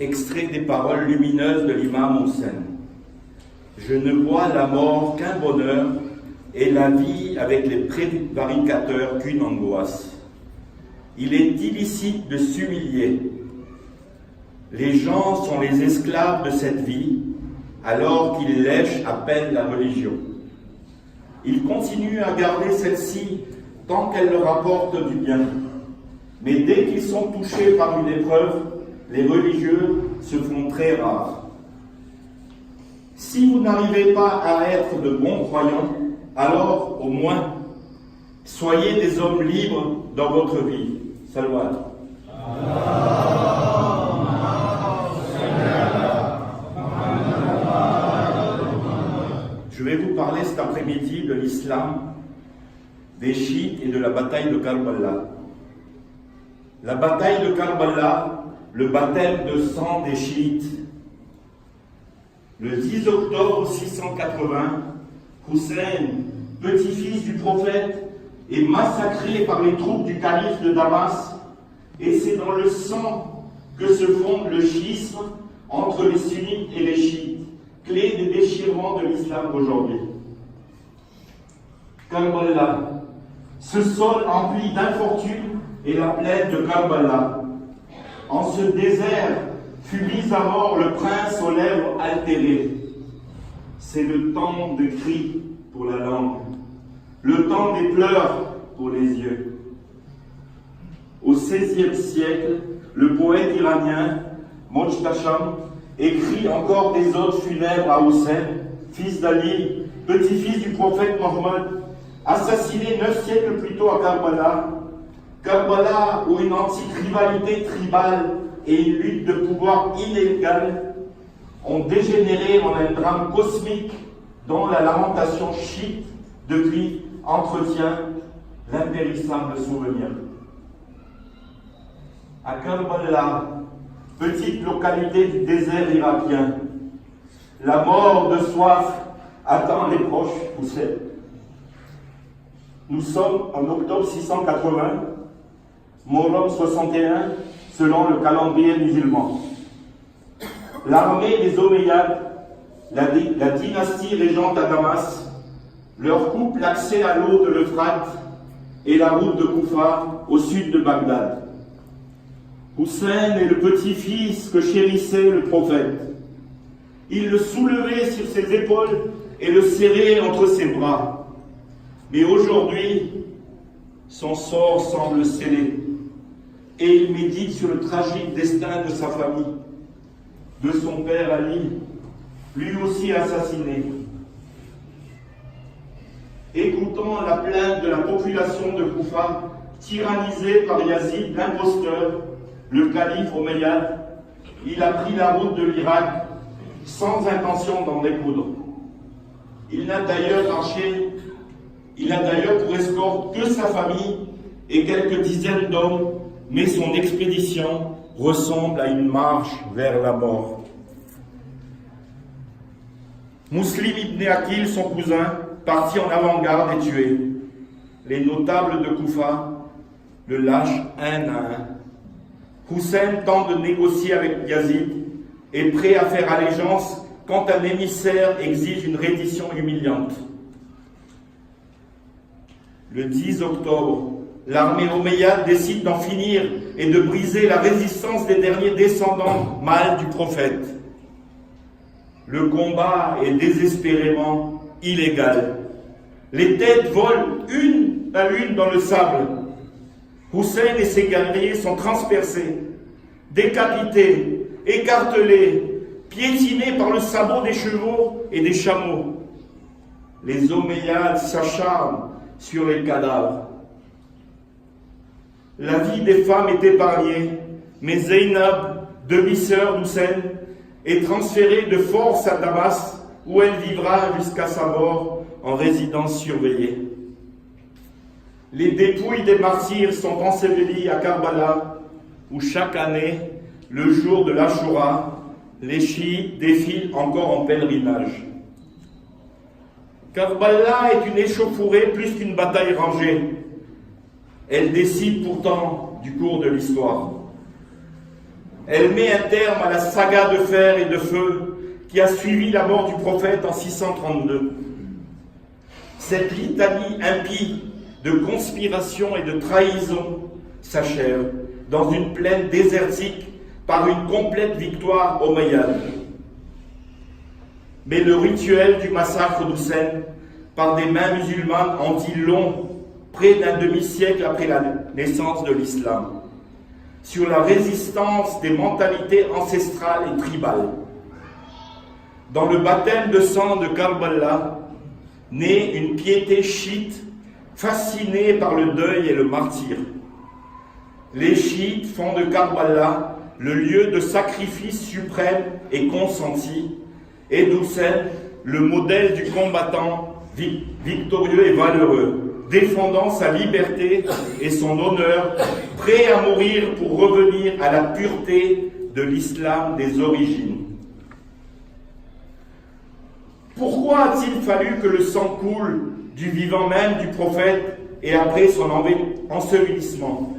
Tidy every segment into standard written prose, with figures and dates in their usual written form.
Extrait des paroles lumineuses de l'imam Hussein. Je ne vois la mort qu'un bonheur et la vie avec les prévaricateurs qu'une angoisse. Il est illicite de s'humilier. Les gens sont les esclaves de cette vie alors qu'ils lèchent à peine la religion. Ils continuent à garder celle-ci tant qu'elle leur apporte du bien. Mais dès qu'ils sont touchés par une épreuve, les religieux se font très rares. Si vous n'arrivez pas à être de bons croyants, alors au moins, soyez des hommes libres dans votre vie. Salawat. Je vais vous parler cet après-midi de l'islam, des chiites et de la bataille de Karbala. La bataille de Karbala, le baptême de sang des chiites. Le 10 octobre 680, Hussein, petit-fils du prophète, est massacré par les troupes du calife de Damas, et c'est dans le sang que se fonde le schisme entre les sunnites et les chiites, clé des déchirements de l'islam d'aujourd'hui. Karbala, ce sol empli d'infortune est la plaine de Karbala. En ce désert fut mis à mort le prince aux lèvres altérées. C'est le temps de cris pour la langue, le temps des pleurs pour les yeux. Au XVIe siècle, le poète iranien Mojtasham écrit encore des odes funèbres à Hussein, fils d'Ali, petit-fils du prophète Mohammed, assassiné 9 siècles plus tôt à Karbala. Karbala, où une antique rivalité tribale et une lutte de pouvoir inégale ont dégénéré en un drame cosmique dont la lamentation chiite depuis entretient l'impérissable souvenir. À Karbala, petite localité du désert irakien, la mort de soif attend les proches Hussein. Nous sommes en octobre 680, Muharram 61, selon le calendrier musulman. L'armée des Omeyyades, la dynastie régente à Damas, leur coupe l'accès à l'eau de l'Euphrate et la route de Koufa au sud de Bagdad. Hussein est le petit-fils que chérissait le prophète. Il le soulevait sur ses épaules et le serrait entre ses bras. Mais aujourd'hui, son sort semble scellé et il médite sur le tragique destin de sa famille, de son père Ali, lui aussi assassiné. Écoutant la plainte de la population de Koufa, tyrannisée par Yazid, l'imposteur, le calife omeyyade, il a pris la route de l'Irak sans intention d'en découdre. Il n'a d'ailleurs pour escorte que sa famille et quelques dizaines d'hommes, mais son expédition ressemble à une marche vers la mort. Muslim ibn Aqil, son cousin, parti en avant-garde et tué. Les notables de Koufa le lâchent un à un. Hussein tente de négocier avec Yazid, est prêt à faire allégeance quand un émissaire exige une reddition humiliante. Le 10 octobre, l'armée omeyyade décide d'en finir et de briser la résistance des derniers descendants mâles du prophète. Le combat est désespérément illégal. Les têtes volent une à une dans le sable. Hussein et ses guerriers sont transpercés, décapités, écartelés, piétinés par le sabot des chevaux et des chameaux. Les Omeyyades s'acharnent sur les cadavres. La vie des femmes est épargnée, mais Zainab, demi-sœur d'Hussein, est transférée de force à Damas, où elle vivra jusqu'à sa mort en résidence surveillée. Les dépouilles des martyrs sont ensevelies à Karbala, où chaque année, le jour de l'Ashura, les chiites défilent encore en pèlerinage. Karbala est une échauffourée plus qu'une bataille rangée. Elle décide pourtant du cours de l'histoire. Elle met un terme à la saga de fer et de feu qui a suivi la mort du prophète en 632. Cette litanie impie de conspiration et de trahison s'achève dans une plaine désertique par une complète victoire omeyyade. Mais le rituel du massacre d'Hussein par des mains musulmanes en dit long, près d'un demi-siècle après la naissance de l'islam, sur la résistance des mentalités ancestrales et tribales. Dans le baptême de sang de Karbala, naît une piété chiite fascinée par le deuil et le martyre. Les chiites font de Karbala le lieu de sacrifice suprême et consenti, et d'Hussein le modèle du combattant victorieux et valeureux, défendant sa liberté et son honneur, prêt à mourir pour revenir à la pureté de l'islam des origines. Pourquoi a-t-il fallu que le sang coule du vivant même du prophète et après son ensevelissement,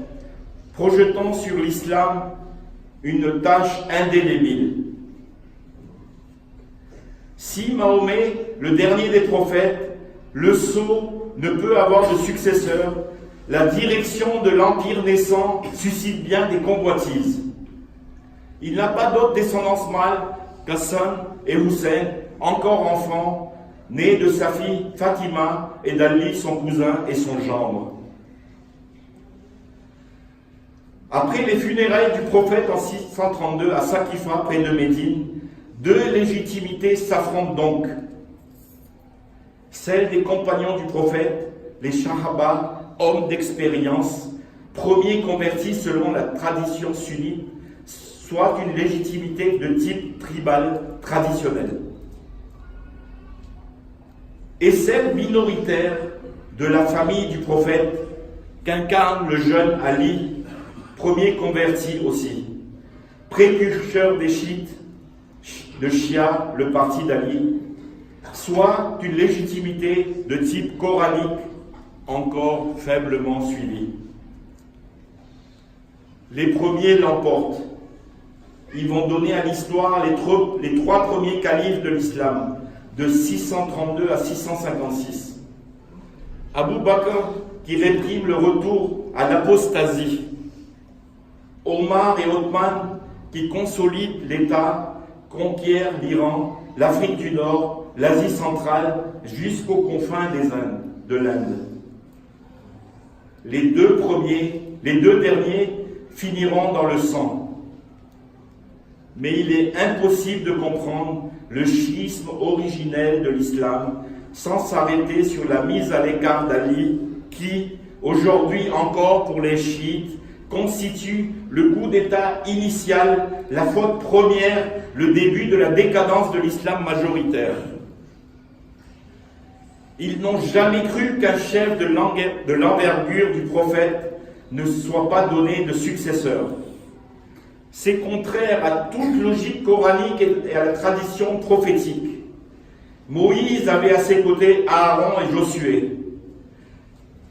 projetant sur l'islam une tache indélébile? Si Mahomet, le dernier des prophètes, le sceau, ne peut avoir de successeur, la direction de l'empire naissant suscite bien des convoitises. Il n'a pas d'autre descendance mâle qu'Hassan et Hussein, encore enfants, nés de sa fille Fatima et d'Ali, son cousin et son gendre. Après les funérailles du prophète en 632 à Saqifa, près de Médine, deux légitimités s'affrontent donc. Celle des compagnons du prophète, les Shahaba, hommes d'expérience, premiers convertis selon la tradition sunnite, soit une légitimité de type tribal traditionnel. Et celle minoritaire de la famille du prophète qu'incarne le jeune Ali, premier converti aussi, précurseur des chiites, de Shia, le parti d'Ali, soit une légitimité de type coranique encore faiblement suivie. Les premiers l'emportent. Ils vont donner à l'histoire les trois premiers califes de l'islam, de 632 à 656. Abu Bakr qui réprime le retour à l'apostasie. Omar et Othman qui consolident l'État, conquièrent l'Iran, l'Afrique du Nord, l'Asie centrale, jusqu'aux confins de l'Inde. Les deux derniers finiront dans le sang. Mais il est impossible de comprendre le chiisme originel de l'islam sans s'arrêter sur la mise à l'écart d'Ali qui, aujourd'hui encore pour les chiites, constitue le coup d'État initial, la faute première, le début de la décadence de l'islam majoritaire. Ils n'ont jamais cru qu'un chef de l'envergure du prophète ne soit pas donné de successeur. C'est contraire à toute logique coranique et à la tradition prophétique. Moïse avait à ses côtés Aaron et Josué.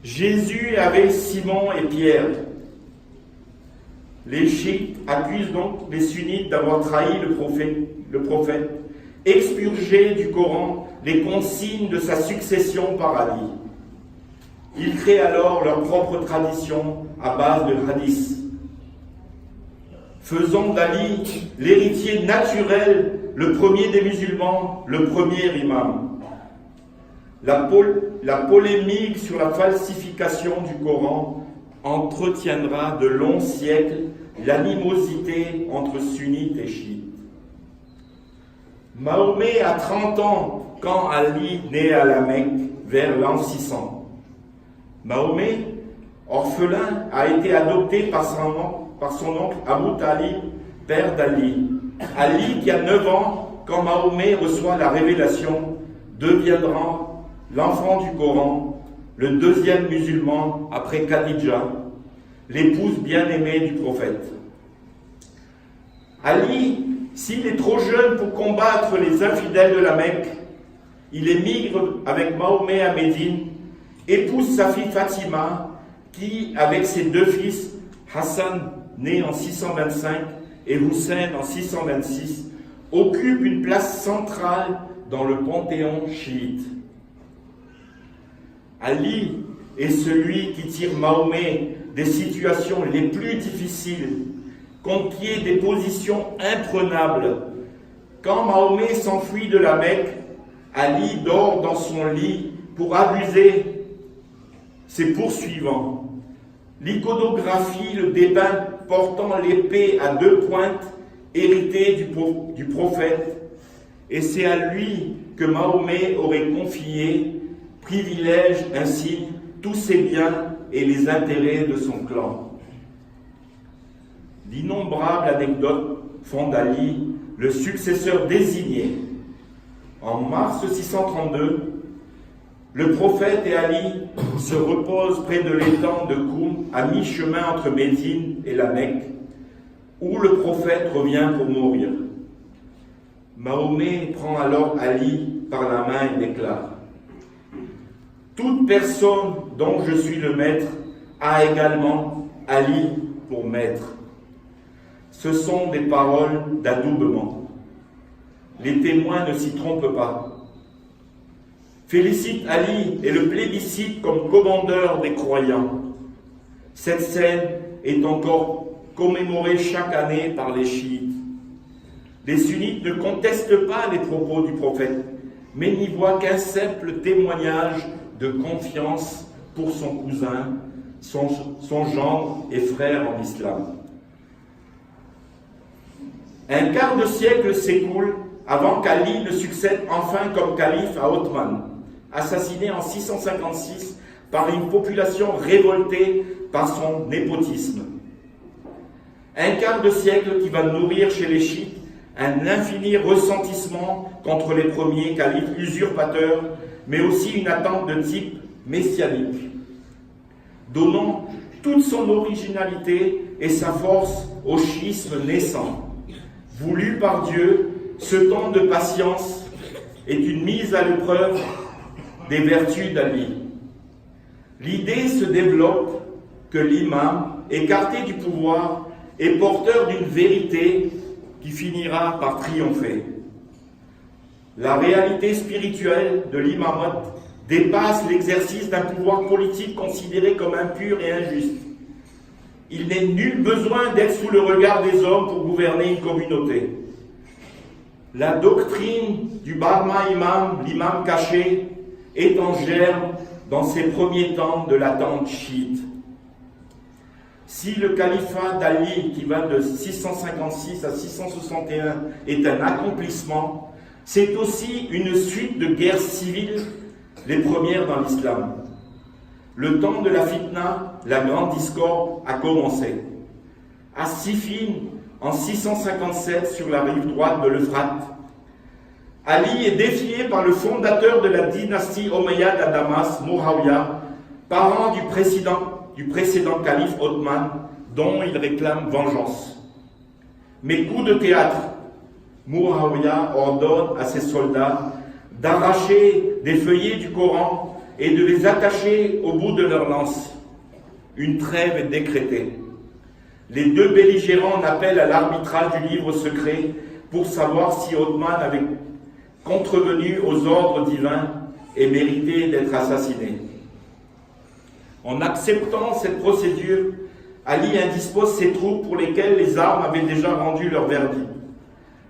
Jésus avait Simon et Pierre. Les chiites accusent donc les sunnites d'avoir trahi le prophète, expurgé du Coran les consignes de sa succession par Ali. Ils créent alors leur propre tradition à base de hadiths. Faisons d'Ali l'héritier naturel, le premier des musulmans, le premier imam. La polémique sur la falsification du Coran entretiendra de longs siècles l'animosité entre sunnites et chiites. Mahomet a 30 ans quand Ali naît à la Mecque vers l'an 600. Mahomet, orphelin, a été adopté par son oncle Abu Talib, père d'Ali. Ali, qui a 9 ans quand Mahomet reçoit la révélation, deviendra l'enfant du Coran, le deuxième musulman après Khadija, l'épouse bien-aimée du prophète. Ali, s'il est trop jeune pour combattre les infidèles de la Mecque, il émigre avec Mahomet à Médine, épouse sa fille Fatima, qui, avec ses deux fils, Hassan, né en 625, et Hussein en 626, occupent une place centrale dans le panthéon chiite. Ali est celui qui tire Mahomet des situations les plus difficiles, conquiert des positions imprenables. Quand Mahomet s'enfuit de la Mecque, Ali dort dans son lit pour abuser ses poursuivants. L'iconographie le dépeint portant l'épée à 2 pointes, héritée du prophète, et c'est à lui que Mahomet aurait confié, privilège ainsi, tous ses biens et les intérêts de son clan. D'innombrables anecdotes font d'Ali le successeur désigné. En mars 632, le prophète et Ali se reposent près de l'étang de Koum, à mi-chemin entre Médine et la Mecque, où le prophète revient pour mourir. Mahomet prend alors Ali par la main et déclare: « Toute personne dont je suis le maître a également Ali pour maître. » Ce sont des paroles d'adoubement. Les témoins ne s'y trompent pas. Félicite Ali et le plébiscite comme commandeur des croyants. Cette scène est encore commémorée chaque année par les chiites. Les sunnites ne contestent pas les propos du prophète, mais n'y voient qu'un simple témoignage de confiance pour son cousin, son gendre et frère en islam. Un quart de siècle s'écoule avant qu'Ali ne succède enfin comme calife à Othman, assassiné en 656 par une population révoltée par son népotisme. Un quart de siècle qui va nourrir chez les chiites un infini ressentiment contre les premiers califes usurpateurs, mais aussi une attente de type messianique, donnant toute son originalité et sa force au chiisme naissant. Voulu par Dieu, ce temps de patience est une mise à l'épreuve des vertus d'Ali. L'idée se développe que l'imam, écarté du pouvoir, est porteur d'une vérité qui finira par triompher. La réalité spirituelle de l'imamat dépasse l'exercice d'un pouvoir politique considéré comme impur et injuste. Il n'est nul besoin d'être sous le regard des hommes pour gouverner une communauté. La doctrine du Barma Imam, l'imam caché, est en germe dans ces premiers temps de l'attente chiite. Si le califat d'Ali, qui va de 656 à 661, est un accomplissement, c'est aussi une suite de guerres civiles, les premières dans l'islam. Le temps de la fitna, la grande discorde, a commencé. À Siffin, en 657, sur la rive droite de l'Euphrate, Ali est défié par le fondateur de la dynastie Omeyyade à Damas, Muawiyah, parent du précédent calife Othman, dont il réclame vengeance. Mais coup de théâtre, Muawiyah ordonne à ses soldats d'arracher des feuillets du Coran et de les attacher au bout de leurs lances. Une trêve est décrétée. Les deux belligérants en appellent à l'arbitrage du livre secret pour savoir si Othman avait contrevenu aux ordres divins et mérité d'être assassiné. En acceptant cette procédure, Ali indispose ses troupes pour lesquelles les armes avaient déjà rendu leur verdict.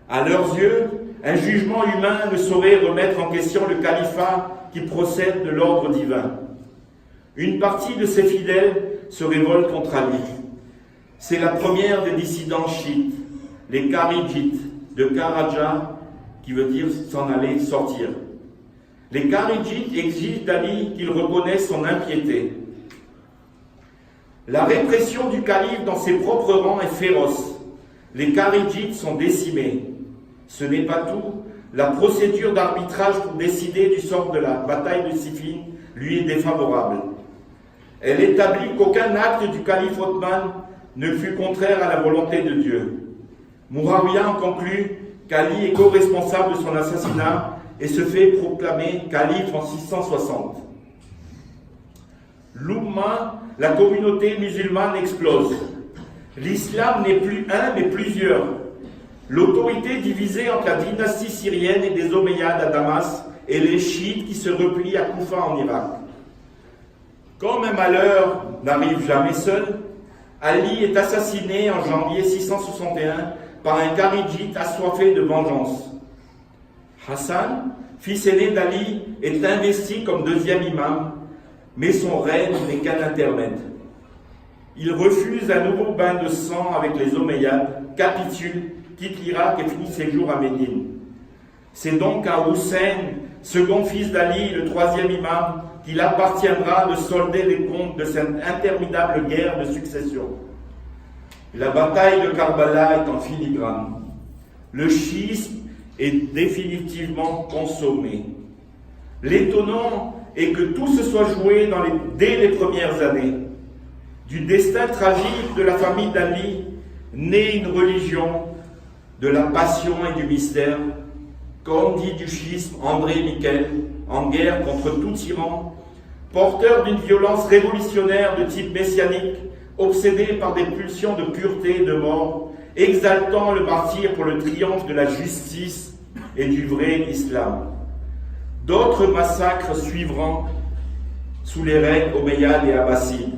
À leurs yeux, un jugement humain ne saurait remettre en question le califat qui procède de l'ordre divin. Une partie de ses fidèles se révolte contre Ali. C'est la première des dissidents chiites, les Kharidjites, de Karaja, qui veut dire s'en aller, sortir. Les Kharidjites exigent d'Ali qu'il reconnaisse son impiété. La répression du calife dans ses propres rangs est féroce. Les Kharidjites sont décimés. Ce n'est pas tout. La procédure d'arbitrage pour décider du sort de la bataille de Siffin lui est défavorable. Elle établit qu'aucun acte du calife Othman ne fut contraire à la volonté de Dieu. Muawiyah en conclut qu'Ali est co-responsable de son assassinat et se fait proclamer calife en 660. L'Oumma, la communauté musulmane, explose. L'islam n'est plus un, mais plusieurs. L'autorité divisée entre la dynastie syrienne et des Omeyyades à Damas et les chiites qui se replient à Koufa en Irak. Comme un malheur n'arrive jamais seul, Ali est assassiné en janvier 661 par un kharidjite assoiffé de vengeance. Hassan, fils aîné d'Ali, est investi comme deuxième imam, mais son règne n'est qu'un intermède. Il refuse un nouveau bain de sang avec les Omeyyades, capitule, quitte l'Irak et finit ses jours à Médine. C'est donc à Hussein, second fils d'Ali, le troisième imam, qu'il appartiendra de solder les comptes de cette interminable guerre de succession. La bataille de Karbala est en filigrane. Le chiisme est définitivement consommé. L'étonnant est que tout se soit joué dès les premières années. Du destin tragique de la famille d'Ali naît une religion de la passion et du mystère, comme dit du schisme André Miquel, en guerre contre tout tyran, porteur d'une violence révolutionnaire de type messianique, obsédé par des pulsions de pureté et de mort, exaltant le martyr pour le triomphe de la justice et du vrai islam. D'autres massacres suivront sous les règnes omeyyades et abbassides.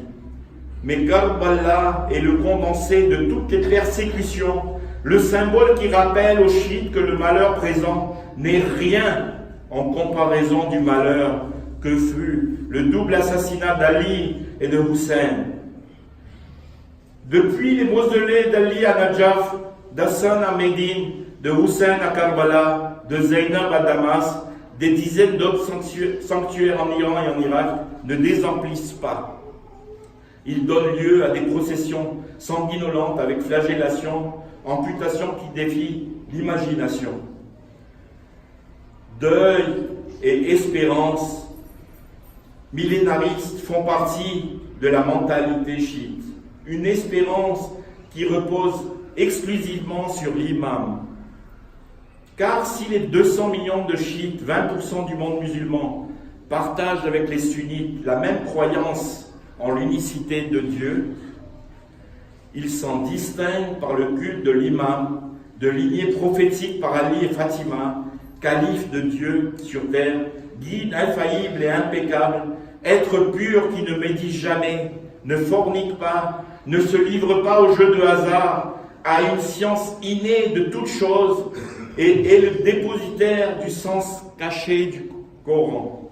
Mais Karbala est le condensé de toutes les persécutions, le symbole qui rappelle aux chiites que le malheur présent n'est rien en comparaison du malheur que fut le double assassinat d'Ali et de Hussein. Depuis les mausolées d'Ali à Najaf, d'Hassan à Médine, de Hussein à Karbala, de Zainab à Damas, des dizaines d'autres sanctuaires en Iran et en Irak ne désemplissent pas. Ils donnent lieu à des processions sanguinolentes avec flagellation, amputation qui défient l'imagination. Deuil et espérance millénaristes font partie de la mentalité chiite. Une espérance qui repose exclusivement sur l'imam. Car si les 200 millions de chiites, 20% du monde musulman, partagent avec les sunnites la même croyance en l'unicité de Dieu, ils s'en distinguent par le culte de l'imam, de lignée prophétique par Ali et Fatima, calife de Dieu sur terre, guide infaillible et impeccable, être pur qui ne médit jamais, ne fornique pas, ne se livre pas au jeu de hasard, a une science innée de toutes choses et est le dépositaire du sens caché du Coran.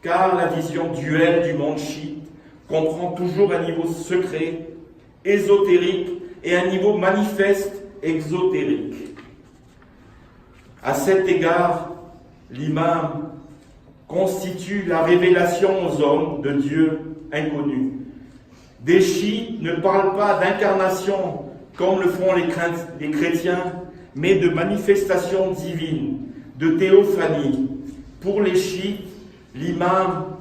Car la vision duelle du monde chiite comprend toujours un niveau secret, ésotérique et un niveau manifeste, exotérique. À cet égard, l'imam constitue la révélation aux hommes de Dieu inconnu. Des chiites ne parlent pas d'incarnation comme le font les chrétiens, mais de manifestation divine, de théophanie. Pour les chiites, l'imam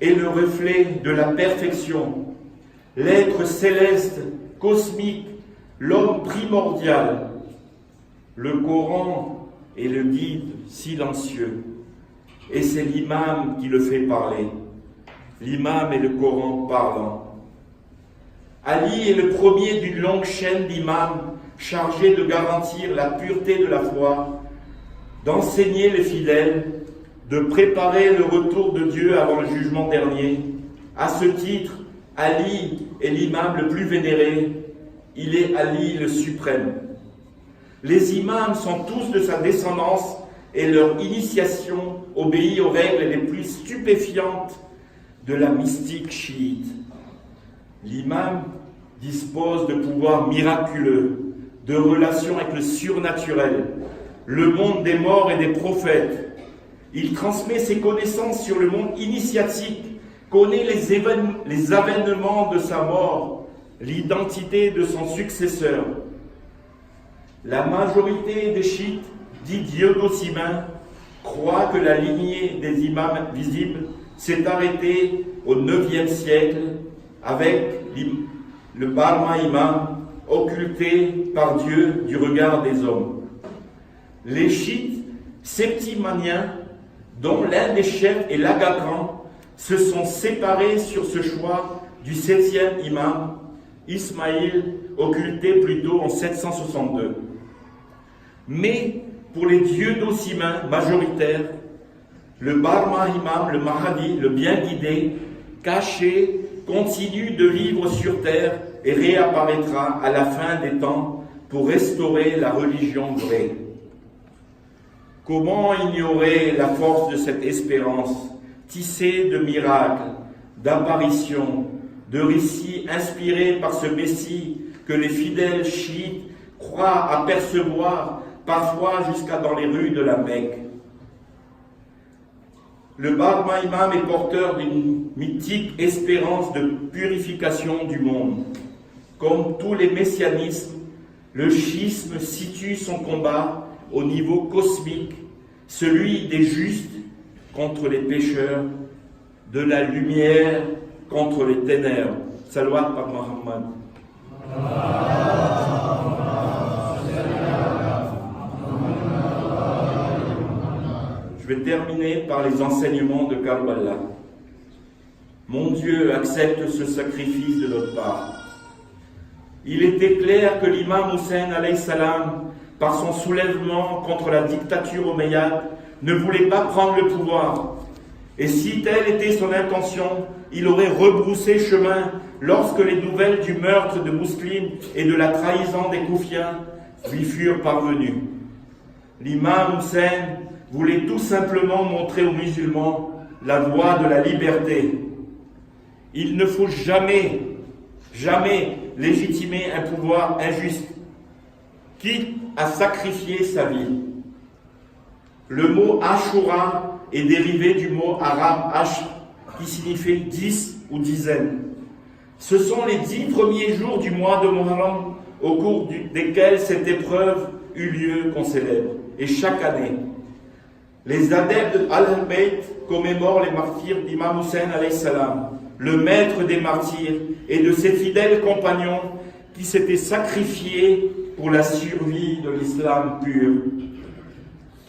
est le reflet de la perfection, l'être céleste, cosmique, l'homme primordial. Le Coran est le guide silencieux, et c'est l'imam qui le fait parler. L'imam et le Coran parlant. Ali est le premier d'une longue chaîne d'imams chargés de garantir la pureté de la foi, d'enseigner les fidèles, de préparer le retour de Dieu avant le jugement dernier. À ce titre, Ali est l'imam le plus vénéré, il est Ali le suprême. Les imams sont tous de sa descendance et leur initiation obéit aux règles les plus stupéfiantes de la mystique chiite. L'imam dispose de pouvoirs miraculeux, de relations avec le surnaturel, le monde des morts et des prophètes. Il transmet ses connaissances sur le monde initiatique, connaît les avènements de sa mort, l'identité de son successeur. La majorité des chiites, dit Diogosimin, croit que la lignée des imams visibles s'est arrêtée au IXe siècle avec le Barma imam occulté par Dieu du regard des hommes. Les chiites septimaniens, dont l'un des chefs est l'Agha Khan, se sont séparés sur ce choix du 7e imam. Ismaïl, occulté plutôt en 762. Mais pour les dieux d'Ossimain majoritaires, le Bar Mahimam, le Mahdi, le bien guidé, caché, continue de vivre sur terre et réapparaîtra à la fin des temps pour restaurer la religion vraie. Comment ignorer la force de cette espérance, tissée de miracles, d'apparitions, de récits inspirés par ce Messie que les fidèles chiites croient apercevoir parfois jusqu'à dans les rues de la Mecque. Le Bar Mahimam est porteur d'une mythique espérance de purification du monde. Comme tous les messianismes, le schisme situe son combat au niveau cosmique, celui des justes contre les pécheurs, de la lumière contre les ténèbres. Salawat par Muhammad. Je vais terminer par les enseignements de Karbala. Mon Dieu, accepte ce sacrifice de notre part. Il était clair que l'imam Hussein alayhi salam, par son soulèvement contre la dictature omeyyade, ne voulait pas prendre le pouvoir. Et si telle était son intention, il aurait rebroussé chemin lorsque les nouvelles du meurtre de Muslim et de la trahison des Koufiens lui furent parvenues. L'imam Hussein voulait tout simplement montrer aux musulmans la voie de la liberté. Il ne faut jamais légitimer un pouvoir injuste, quitte à sacrifier sa vie. Le mot Ashura est dérivé du mot arabe Ashr, qui signifie 10 ou dizaine. Ce sont les 10 premiers jours du mois de Muharram, au cours desquels cette épreuve eut lieu qu'on célèbre. Et chaque année, les adeptes de Al-Bayt commémorent les martyrs d'Imam Hussein alayhi salam, le maître des martyrs et de ses fidèles compagnons qui s'étaient sacrifiés pour la survie de l'islam pur.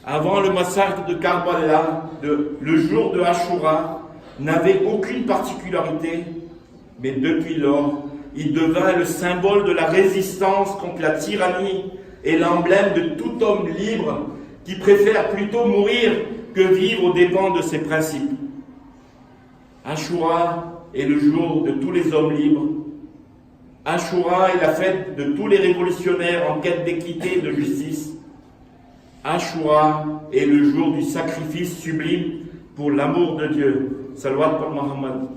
Avant le massacre de Karbala, le jour de Ashura n'avait aucune particularité, mais depuis lors, il devint le symbole de la résistance contre la tyrannie et l'emblème de tout homme libre qui préfère plutôt mourir que vivre aux dépens de ses principes. Ashura est le jour de tous les hommes libres. Ashura est la fête de tous les révolutionnaires en quête d'équité et de justice. Ashura est le jour du sacrifice sublime pour l'amour de Dieu. Salawat par Muhammad.